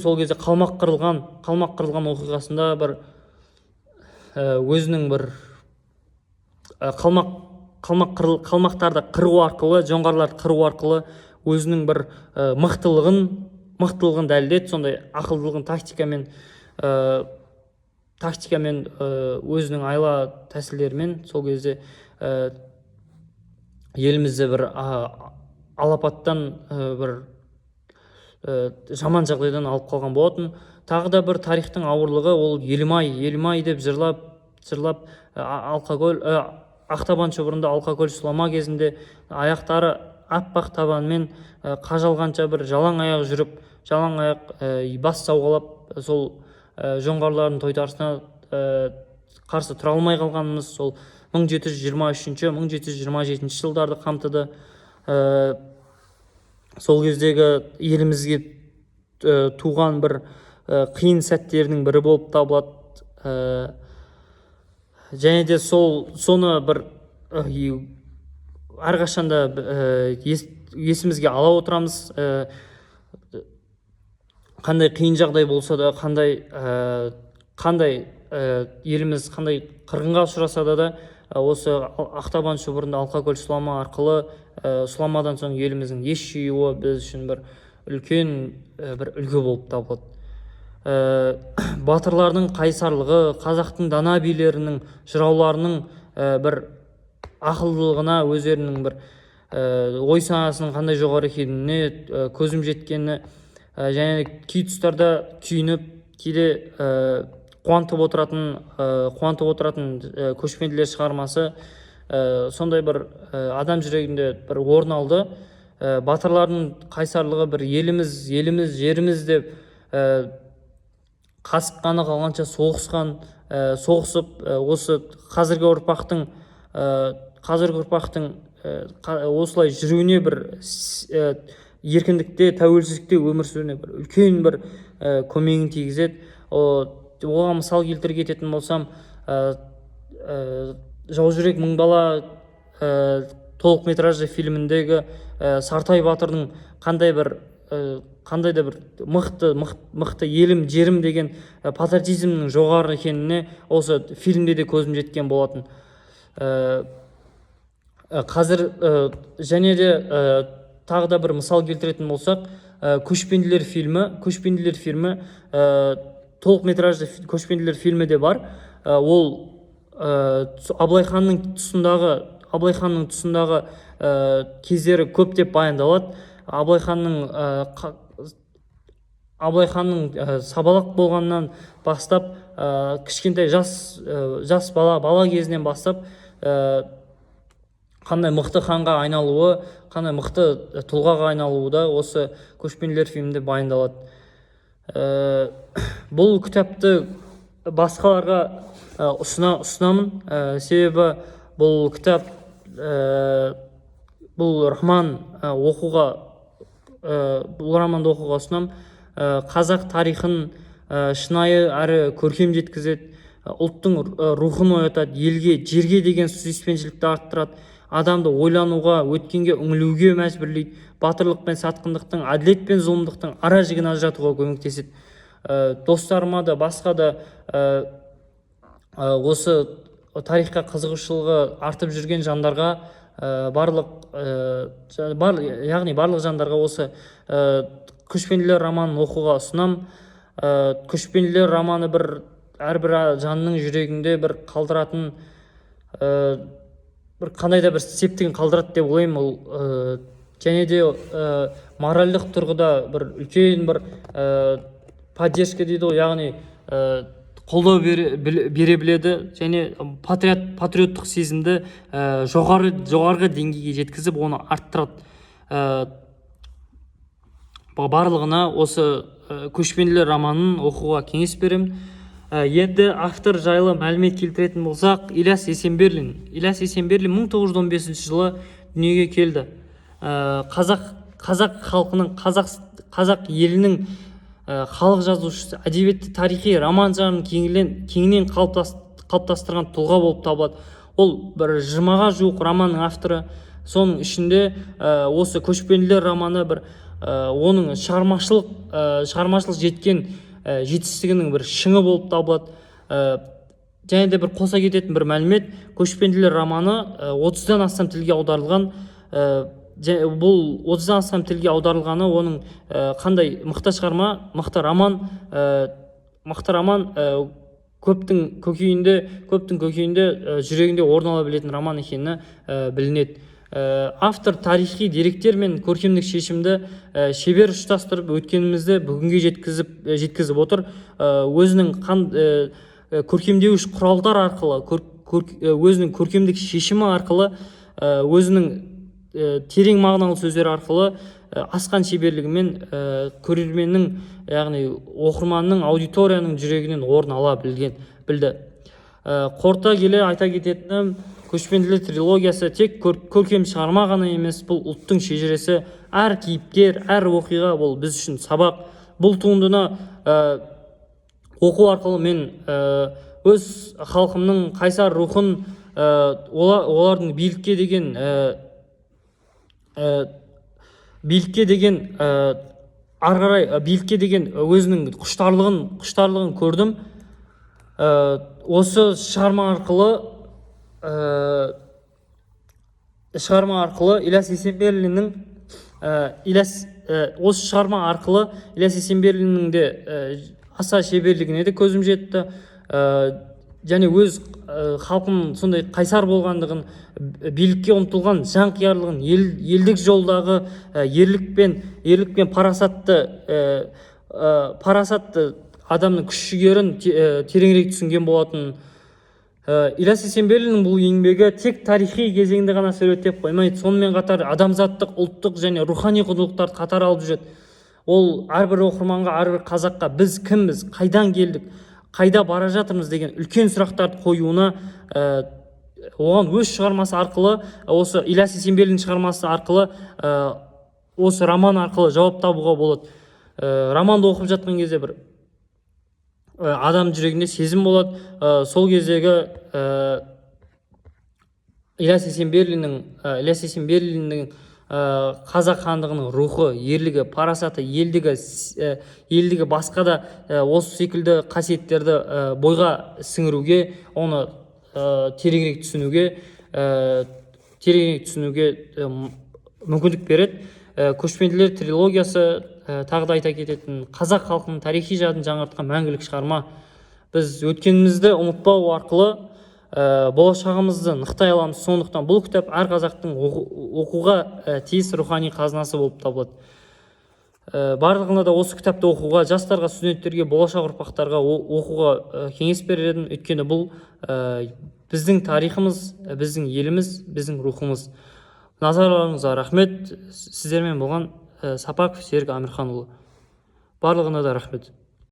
сол кезде қалмақ қырылған оқиғасында бір өзінің бір қалмақтарды қыру арқылы, жоңғарларды қыру арқылы өзінің бір мықтылығын дәлелдеді. Сондай ақылдылығын тактикамен өзінің айла тәсілдерімен сол кезде елімізде бір алапаттан бір жаман жағдайдан алып қалған болатын. Тағы да бір тарихтың ауырлығы ол елімай деп жырлап Ақтабан шұбырында алқакөл сұлама кезінде аяқтары аппақ табанмен қажалғанша бір жалаң аяқ жүріп, жалаң аяқ бас сауғалап сол жоңғарлардың тойтарысына қарсы тұра алмай қалғанымыз сол 1723-1727 жылдарды қамтыды. Сол кездегі елімізге туған бір қиын сәттердің бірі болып табылады. Және де соны бір әрқашанда есімізге ала отырамыз. Қандай қиын жағдай болса да, қандай еліміз қандай қырғынға ұшыраса да осы Ақтабан шұбырында алқакөл сұлама арқылы, сұламадан соң еліміздің ес жиюы біз үшін бір үлкен бір үлгі болып табылады. Батырлардың қайсарлығы, қазақтың дана билерінің, жырауларының бір ақылдылығына, өздерінің бір ой санасының қандай жоғары екеніне көзім жеткені, және кей тұстарда күйініп, кейде қуантып отыратын көшпенділер шығармасы сондай бір адам жүрегінде бір орын алды. Батырлардың қайсарлығы бір еліміз, жеріміз деп қасық қаны қалғанша соғысып, осы қазіргі ұрпақтың осылай жүруіне бір еркіндікте, тәуелсіздікте өмір сүруіне бір үлкен бір көмегін тигізеді. Оған мысал келтіре кететін болсам, Жаужүрек мың бала толық метражды фильміндегі Сартай батырдың қандай да бір мықты елім, жерім деген патриотизмнің жоғары екеніне осы фильмде де көзім жеткен болатын. Қазір және де тағы да бір мысал келтіретін болсақ, көшпенділер фильмі толық метражды көшпенділер фильмі де бар. Ол Абылайханның тұсындағы кездері көптеп баяндалады. Абылайханның сабалақ болғаннан бастап, кішкентай жас бала кезінен бастап қандай мықты ханға айналуы, қандай мықты тұлғаға айналуы да осы көшпенділер фильмінде баяндалады. Бұл кітапты басқаларға ұсынамын, себебі бұл кітап, бұл романды оқуға ұсынамын. Қазақ тарихын шынайы әрі көркем жеткізеді, ұлттың рухын оятады, жерге деген сүйіспеншілікті арттырады, адамды ойлануға, өткенге үңілуге мәжбүрлейді, батырлық пен сатқындықтың, әділет пен зұлымдықтың ара жігін ажыратуға көмектеседі. Достарыма да, басқа да осы тарихқа қызығушылығы артып жүрген жандарға, барлық жандарға осы көшпенділер романын оқуға ұсынам. Көшпенділер романы әрбір жанның жүрегінде бір қалдыратын, бір қандай да бір септігін қалдырады деп ойлаймын. Және де моральдық тұрғыда бір үлкен бір поддержка дейді ғой, яғни қолдау бере біледі, және патриоттық сезімді жоғарғы деңгейге жеткізіп, оны арттырады. Барлығына осы көшпенділер романын оқуға кеңес беремін. Енді автор жайлы мәлімет келтіретін болсақ, Ілияс Есенберлин 1915 жылы дүниеге келді. Қазақ халқының, қазақ елінің халық жазушысы, әдебиетті, тарихи роман жанрын кеңінен қалыптастырған тұлға болып табылады. Ол бір 20-ға жуық романның авторы. Соның ішінде осы көшпенділер романы бір оның шығармашылық жеткен жетістігінің бір шыңы болып табылады. Және де бір қоса кететін бір мәлімет, көшпенділер романы 30-дан астам тілге аударылған. Бұл 30-дан астам тілге аударылғаны оның қандай мықты шығарма, мықты роман көптің көкейінде жүрегінде орын ала білетін роман екені білінеді. Автор тарихи деректер мен көркемдік шешімді шебер ұштастырып өткенімізді бүгінге жеткізіп отыр. Өзінің көркемдеуіш құралдар арқылы, өзінің көркемдік шешімі арқылы, өзінің терең мағыналы сөздер арқылы асқан шеберлігімен көрерменнің, яғни оқырманның, аудиторияның жүрегінен орын ала білді. Қорыта келе айта кететінім, көшпенділер трилогиясы тек көркем шығарма ғана емес, бұл ұлттың шежіресі. Әр кейіпкер, әр оқиға бұл біз үшін сабақ. Бұл туындыны оқу арқылы мен өз халқымның қайсар рухын, олардың билікке деген өзінің құштарлығын көрдім. Осы шығарма арқылы Ілияс Есенберлиннің де аса шеберлігіне де көзім жетті. Және өз халқым сондай қайсар болғандығын, билікке ұмтылған жанқиярлығын, елдік жолдағы ерлікпен парасатты адамның күш жігерін тереңірек түсінген болатын. Ілияс Есенберлиннің бұл еңбегі тек тарихи кезеңді ғана суреттеп қоймайды, сонымен қатар адамзаттық, ұлттық және рухани құндылықтарды қатар алып жүреді. Ол әрбір оқырманға, әрбір қазаққа біз кімбіз, қайдан келдік, қайда бара жатырмыз деген үлкен сұрақтарды қоюына, оған өз шығармасы арқылы, осы Ілияс Есенберлин шығармасы арқылы, осы роман арқылы жауап табуға болады. Романды оқып жатқан кезде бір адам жүрегінде сезім болады. Сол кездегі Ілияс Есенберлиннің қазақ хандығының рухы, ерлігі, парасаты, елдігі басқа да осы секілді қасиеттерді бойға сіңіруге, оны тереңірек түсінуге мүмкіндік береді. Көшпенділер трилогиясы, тағы да айта кететін, қазақ халқының тарихи жадын жаңартқан мәңгілік шығарма. Біз өткенімізді ұмытпау арқылы болашағымызды нықтай аламыз. Сондықтан бұл кітап әр қазақтың оқуға тиіс рухани қазынасы болып табылады. Барлығына да осы кітапты оқуға, жастарға, студенттерге, болашақ ұрпақтарға оқуға кеңес берер едім. Өйткені бұл біздің тарихымыз, біздің еліміз, біздің рухымыз. Назарларыңызға рахмет. Сіздермен болған Сапақов Серік Амирханұлы. Барлығына да рахмет.